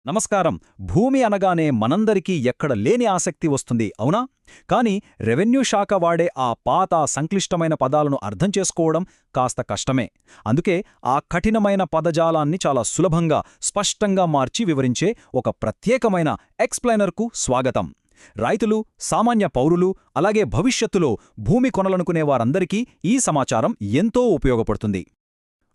నమస్కారం. భూమి అనగానే మనందరికీ ఎక్కడ లేని ఆసక్తి వస్తుంది, అవునా? కాని రెవెన్యూ శాఖ వాడే ఆ పాత సంక్లిష్టమైన పదాలను అర్థం చేసుకోవడం కాస్త కష్టమే. అందుకే ఆ కఠినమైన పదజాలాన్ని చాలా సులభంగా, స్పష్టంగా మార్చి వివరించే ఒక ప్రత్యేకమైన ఎక్స్ప్లెయినర్కు స్వాగతం. రైతులు, సామాన్య పౌరులు, అలాగే భవిష్యత్తులో భూమి కొనాలనుకునే వారందరికీ ఈ సమాచారం ఎంతో ఉపయోగపడుతుంది.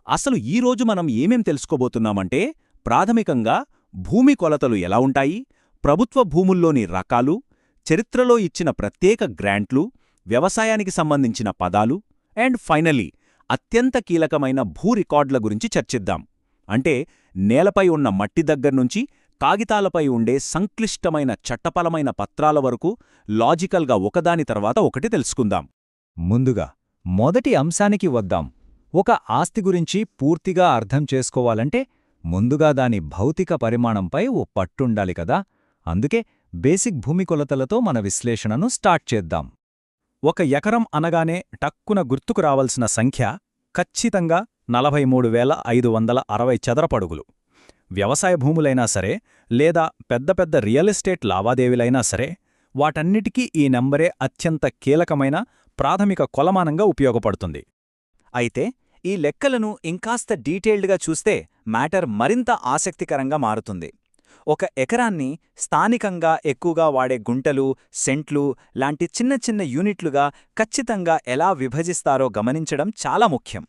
అసలు ఈరోజు మనం ఏమేం తెలుసుకోబోతున్నామంటే, ప్రాథమికంగా భూమి కొలతలు ఎలా ఉంటాయి, ప్రభుత్వ భూముల్లోని రకాలు, చరిత్రలో ఇచ్చిన ప్రత్యేక గ్రాంట్లు, వ్యవసాయానికి సంబంధించిన పదాలు, అండ్ ఫైనలీ అత్యంత కీలకమైన భూ రికార్డుల గురించి చర్చిద్దాం. అంటే నేలపై ఉన్న మట్టి దగ్గర్నుంచి కాగితాలపై ఉండే సంక్లిష్టమైన చట్టపరమైన పత్రాల వరకు లాజికల్గా ఒకదాని తర్వాత ఒకటి తెలుసుకుందాం. ముందుగా మొదటి అంశానికి వద్దాం. ఒక ఆస్తి గురించి పూర్తిగా అర్థం చేసుకోవాలంటే ముందుగా దాని భౌతిక పరిమాణంపై ఓ పట్టుండాలి కదా. అందుకే బేసిక్ భూమి కొలతలతో మన విశ్లేషణను స్టార్ట్ చేద్దాం. ఒక ఎకరం అనగానే టక్కున గుర్తుకు రావలసిన సంఖ్య ఖచ్చితంగా 43,560 చదరపడుగులు. వ్యవసాయ భూములైనా సరే, లేదా పెద్ద పెద్ద రియల్ ఎస్టేట్ లావాదేవీలైనా సరే, వాటన్నిటికీ ఈ నంబరే అత్యంత కీలకమైన ప్రాథమిక కొలమానంగా ఉపయోగపడుతుంది. అయితే ఈ లెక్కలను ఇంకాస్త డీటెయిల్డ్గా చూస్తే మ్యాటర్ మరింత ఆసక్తికరంగా మారుతుంది. ఒక ఎకరాన్ని స్థానికంగా ఎక్కువగా వాడే గుంటలు, సెంట్లు లాంటి చిన్న చిన్న యూనిట్లుగా ఖచ్చితంగా ఎలా విభజిస్తారో గమనించడం చాలా ముఖ్యం.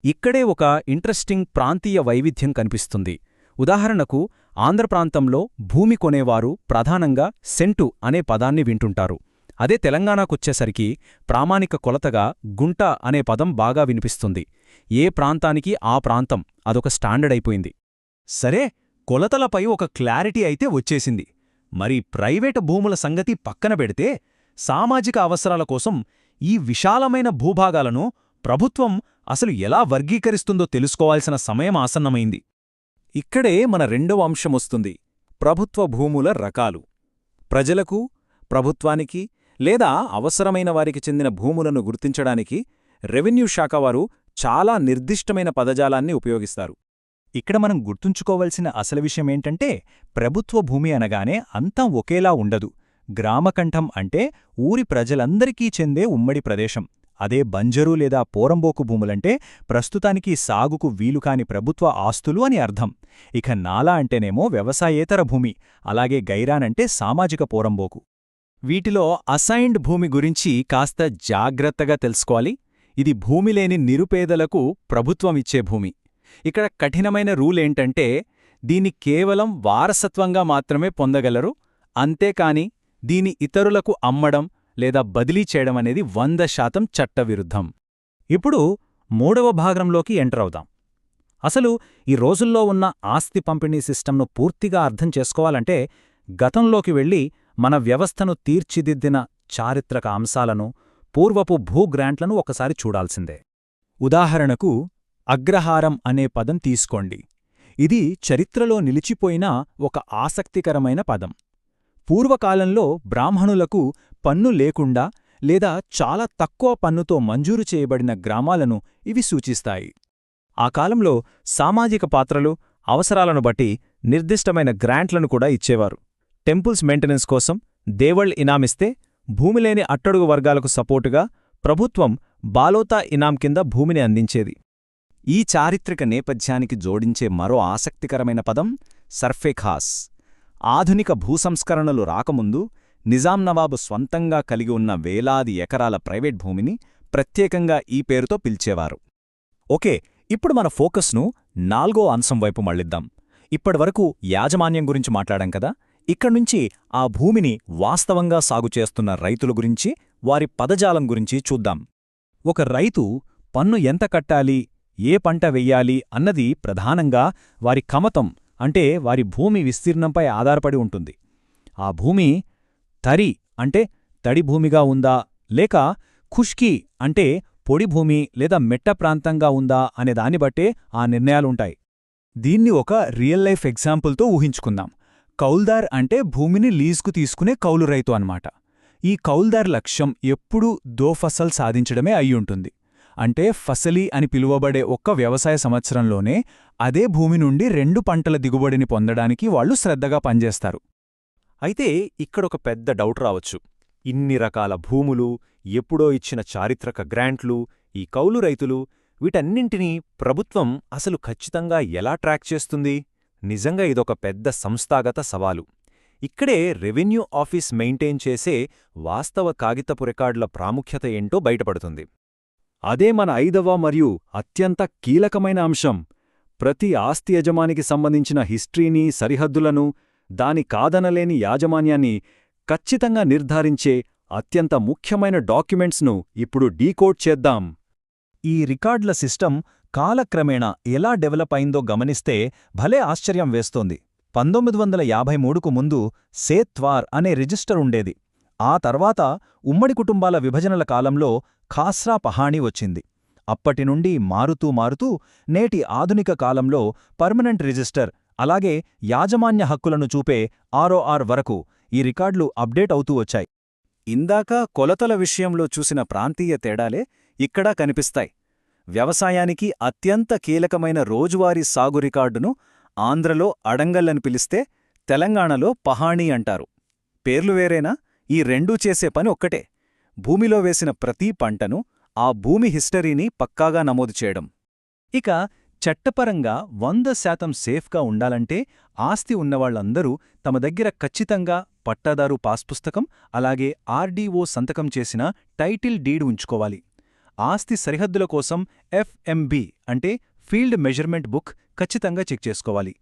ఇక్కడే ఒక ఇంట్రెస్టింగ్ ప్రాంతీయ వైవిధ్యం కనిపిస్తుంది. ఉదాహరణకు ఆంధ్రప్రాంతంలో భూమి కొనేవారు ప్రధానంగా సెంటు అనే పదాన్ని వింటుంటారు. అదే తెలంగాణకొచ్చేసరికి ప్రామాణిక కొలతగా గుంట అనే పదం బాగా వినిపిస్తుంది. ఏ ప్రాంతానికి ఆ ప్రాంతం అదొక స్టాండర్డ్ అయిపోయింది. సరే, కొలతలపై ఒక క్లారిటీ అయితే వచ్చేసింది. మరి ప్రైవేటు భూముల సంగతి పక్కన పెడితే, సామాజిక అవసరాల కోసం ఈ విశాలమైన భూభాగాలను ప్రభుత్వం అసలు ఎలా వర్గీకరిస్తుందో తెలుసుకోవాల్సిన సమయం ఆసన్నమైంది. ఇక్కడే మన రెండవ అంశమొస్తుంది: ప్రభుత్వ భూముల రకాలు. ప్రజలకు, ప్రభుత్వానికి లేదా అవసరమైన వారికి చెందిన భూములను గుర్తించడానికి రెవెన్యూ శాఖ వారు చాలా నిర్దిష్టమైన పదజాలాన్ని ఉపయోగిస్తారు. ఇక్కడ మనం గుర్తుంచుకోవలసిన అసలు విషయమేంటంటే, ప్రభుత్వ భూమి అనగానే అంతా ఒకేలా ఉండదు. గ్రామకంఠం అంటే ఊరి ప్రజలందరికీ చెందే ఉమ్మడి ప్రదేశం. అదే బంజరు లేదా పోరంబోకు భూములంటే ప్రస్తుతానికి సాగుకు వీలుకాని ప్రభుత్వ ఆస్తులు అని అర్థం. ఇక నాలా అంటేనేమో వ్యవసాయేతర భూమి, అలాగే గైరానంటే సామాజిక పోరంబోకు. వీటిలో అసైన్డ్ భూమి గురించి కాస్త జాగ్రత్తగా తెలుసుకోవాలి. ఇది భూమి లేని నిరుపేదలకు ప్రభుత్వమిచ్చే భూమి. ఇక్కడ కఠినమైన రూలేంటంటే, దీన్ని కేవలం వారసత్వంగా మాత్రమే పొందగలరు. అంతేకాని దీని ఇతరులకు అమ్మడం లేదా బదిలీ చేయడం అనేది 100% చట్టవిరుద్ధం. ఇప్పుడు మూడవ భాగంలోకి ఎంటర్ అవుదాం. అసలు ఈ రోజుల్లో ఉన్న ఆస్తి పంపిణీ సిస్టమ్ను పూర్తిగా అర్థం చేసుకోవాలంటే గతంలోకి వెళ్ళి మన వ్యవస్థను తీర్చిదిద్దిన చారిత్రక అంశాలను, పూర్వపు భూగ్రాంట్లను ఒకసారి చూడాల్సిందే. ఉదాహరణకు అగ్రహారం అనే పదం తీసుకోండి. ఇది చరిత్రలో నిలిచిపోయిన ఒక ఆసక్తికరమైన పదం. పూర్వకాలంలో బ్రాహ్మణులకు పన్ను లేకుండా లేదా చాలా తక్కువ పన్నుతో మంజూరు చేయబడిన గ్రామాలను ఇవి సూచిస్తాయి. ఆ కాలంలో సామాజిక పాత్రలు, అవసరాలను బట్టి నిర్దిష్టమైన గ్రాంట్లను కూడా ఇచ్చేవారు. టెంపుల్స్ మెయింటెనెన్స్ కోసం దేవళ్ ఇనామిస్తే, భూమిలేని అట్టడుగు వర్గాలకు సపోర్టుగా ప్రభుత్వం బాలోతా ఇనాం కింద భూమిని అందించేది. ఈ చారిత్రక నేపథ్యానికి జోడించే మరో ఆసక్తికరమైన పదం సర్ఫేఖాస్. ఆధునిక భూసంస్కరణలు రాకముందు నిజాం నవాబు స్వంతంగా కలిగి ఉన్న వేలాది ఎకరాల ప్రైవేట్ భూమిని ప్రత్యేకంగా ఈ పేరుతో పిలిచేవారు. ఓకే, ఇప్పుడు మన ఫోకస్ను 4వ అంశం వైపు మళ్ళిద్దాం. ఇప్పటివరకు యాజమాన్యం గురించి మాట్లాడాం కదా. ఇక్కడ్నుంచి ఆ భూమిని వాస్తవంగా సాగు చేస్తున్న రైతుల గురించి, వారి పదజాలం గురించి చూద్దాం. ఒక రైతు పన్ను ఎంత కట్టాలి, ఏ పంట వెయ్యాలి అన్నది ప్రధానంగా వారి కమతం అంటే వారి భూమి విస్తీర్ణంపై ఆధారపడి ఉంటుంది. ఆ భూమి తరి అంటే తడి భూమిగా ఉందా, లేక ఖుష్కీ అంటే పొడి భూమి లేదా మెట్ట ప్రాంతంగా ఉందా అనే దాన్నిబట్టే ఆ నిర్ణయాలుంటాయి. దీన్ని ఒక రియల్ లైఫ్ ఎగ్జాంపుల్తో ఊహించుకుందాం. కౌల్దార్ అంటే భూమిని లీజుకు తీసుకునే కౌలు రైతు అన్నమాట. ఈ కౌల్దార్ లక్ష్యం ఎప్పుడూ దో ఫసల్ సాధించడమే అయ్యుంటుంది. అంటే ఫసలీ అని పిలువబడే ఒక్క వ్యవసాయ సంవత్సరంలోనే అదే భూమి నుండి 2 పంటల దిగుబడిని పొందడానికి వాళ్ళు శ్రద్ధగా పనిచేస్తారు. అయితే ఇక్కడొక పెద్ద డౌట్ రావచ్చు. ఇన్ని రకాల భూములు, ఎప్పుడో ఇచ్చిన చారిత్రక గ్రాంట్లు, ఈ కౌలు రైతులు, వీటన్నింటినీ ప్రభుత్వం అసలు ఖచ్చితంగా ఎలా ట్రాక్ చేస్తుంది? నిజంగా ఇదొక పెద్ద సంస్థాగత సవాలు. ఇక్కడే రెవెన్యూ ఆఫీస్ మెయింటైన్ చేసే వాస్తవ కాగితపు రికార్డుల ప్రాముఖ్యత ఏంటో బయటపడుతుంది. అదే మన 5వ మరియు అత్యంత కీలకమైన అంశం. ప్రతి ఆస్తి యజమానికి సంబంధించిన హిస్టరీని, సరిహద్దులను, దాని కాదనలేని యాజమాన్యాన్ని ఖచ్చితంగా నిర్ధారించే అత్యంత ముఖ్యమైన డాక్యుమెంట్స్ను ఇప్పుడు డీకోడ్ చేద్దాం. ఈ రికార్డుల సిస్టమ్ కాలక్రమేణా ఎలా డెవలప్ అయిందో గమనిస్తే భలే ఆశ్చర్యం వేస్తోంది. 1953కు ముందు సేత్వార్ అనే రిజిస్టర్ ఉండేది. ఆ తర్వాత ఉమ్మడి కుటుంబాల విభజనల కాలంలో ఖాస్రా పహాణీ వచ్చింది. అప్పటినుండి మారుతూ నేటి ఆధునిక కాలంలో పర్మనెంట్ రిజిస్టర్, అలాగే యాజమాన్య హక్కులను చూపే ఆర్ఓఆర్ వరకు ఈ రికార్డులు అప్డేట్ అవుతూ వచ్చాయి. ఇందాక కొలతల విషయంలో చూసిన ప్రాంతీయ తేడాలే ఇక్కడా కనిపిస్తాయి. వ్యవసాయానికి అత్యంత కీలకమైన రోజువారీ సాగు రికార్డును ఆంధ్రలో అడంగల్లని పిలిస్తే తెలంగాణలో పహాణీ అంటారు. పేర్లు వేరేనా? ఈ రెండూ చేసే పని ఒక్కటే. భూమిలో వేసిన ప్రతి పంటను, ఆ భూమి హిస్టరీని పక్కాగా నమోదు చేయడం. ఇక చట్టపరంగా 100% సేఫ్గా ఉండాలంటే ఆస్తి ఉన్నవాళ్లందరూ తమ దగ్గర ఖచ్చితంగా పట్టాదారు పాస్పుస్తకం, అలాగే ఆర్డీఓ సంతకం చేసిన టైటిల్ డీడ్ ఉంచుకోవాలి. ఆస్తి సరిహద్దుల కోసం ఎఫ్ఎంబి అంటే ఫీల్డ్ మెజర్మెంట్ బుక్ ఖచ్చితంగా చెక్ చేసుకోవాలి.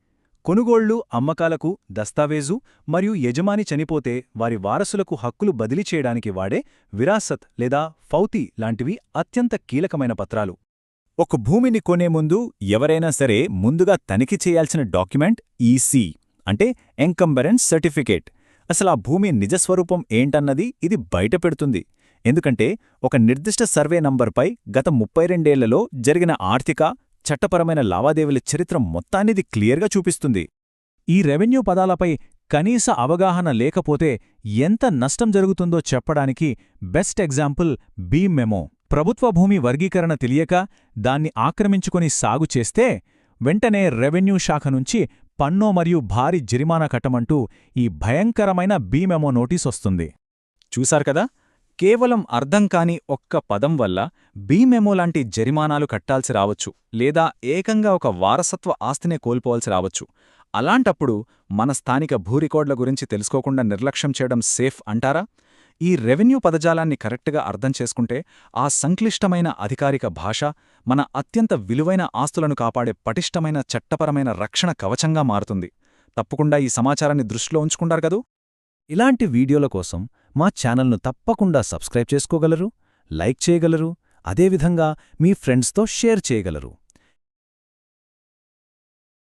కొనుగోళ్లు, అమ్మకాలకు దస్తావేజు మరియు యజమాని చనిపోతే వారి వారసులకు హక్కులు బదిలీ చేయడానికి వాడే విరాసత్ లేదా ఫౌతీ లాంటివి అత్యంత కీలకమైన పత్రాలు. ఒక భూమిని కొనే ముందు ఎవరైనా సరే ముందుగా తనిఖీ చేయాల్సిన డాక్యుమెంట్ ఈసీ అంటే ఎంకంబరెన్స్ సర్టిఫికేట్. అసలు ఆ భూమి నిజస్వరూపం ఏంటన్నది ఇది బయటపెడుతుంది. ఎందుకంటే ఒక నిర్దిష్ట సర్వే నంబర్పై గత 32 ఏళ్లలో జరిగిన ఆర్థిక, చట్టపరమైన లావాదేవీల చరిత్ర మొత్తాన్నిది క్లియర్గా చూపిస్తుంది. ఈ రెవెన్యూ పదాలపై కనీస అవగాహన లేకపోతే ఎంత నష్టం జరుగుతుందో చెప్పడానికి బెస్ట్ ఎగ్జాంపుల్ బీ మెమో. ప్రభుత్వ భూమి వర్గీకరణ తెలియక దాన్ని ఆక్రమించుకొని సాగు చేస్తే వెంటనే రెవెన్యూ శాఖ నుంచి పన్ను మరియు భారీ జరిమానా కట్టమంటూ ఈ భయంకరమైన బీ మెమో నోటీస్ వస్తుంది. చూశారు కదా, కేవలం అర్థం కాని ఒక్క పదం వల్ల బీ మెమో లాంటి జరిమానాలు కట్టాల్సి రావచ్చు, లేదా ఏకంగా ఒక వారసత్వ ఆస్తినే కోల్పోవాల్సి రావచ్చు. అలాంటప్పుడు మన స్థానిక భూరికార్డుల గురించి తెలుసుకోకుండా నిర్లక్ష్యం చేయడం సేఫ్ అంటారా? ఈ రెవెన్యూ పదజాలాన్ని కరెక్ట్గా అర్థం చేసుకుంటే ఆ సంక్లిష్టమైన అధికారిక భాష మన అత్యంత విలువైన ఆస్తులను కాపాడే పటిష్టమైన చట్టపరమైన రక్షణ కవచంగా మారుతుంది. తప్పకుండా ఈ సమాచారాన్ని దృష్టిలో ఉంచుకుంటారు కదూ? ఇలాంటి వీడియోల కోసం మా ఛానల్ను తప్పకుండా సబ్స్క్రైబ్ చేసుకోగలరు, లైక్ చేయగలరు, అదేవిధంగా మీ ఫ్రెండ్స్తో షేర్ చేయగలరు.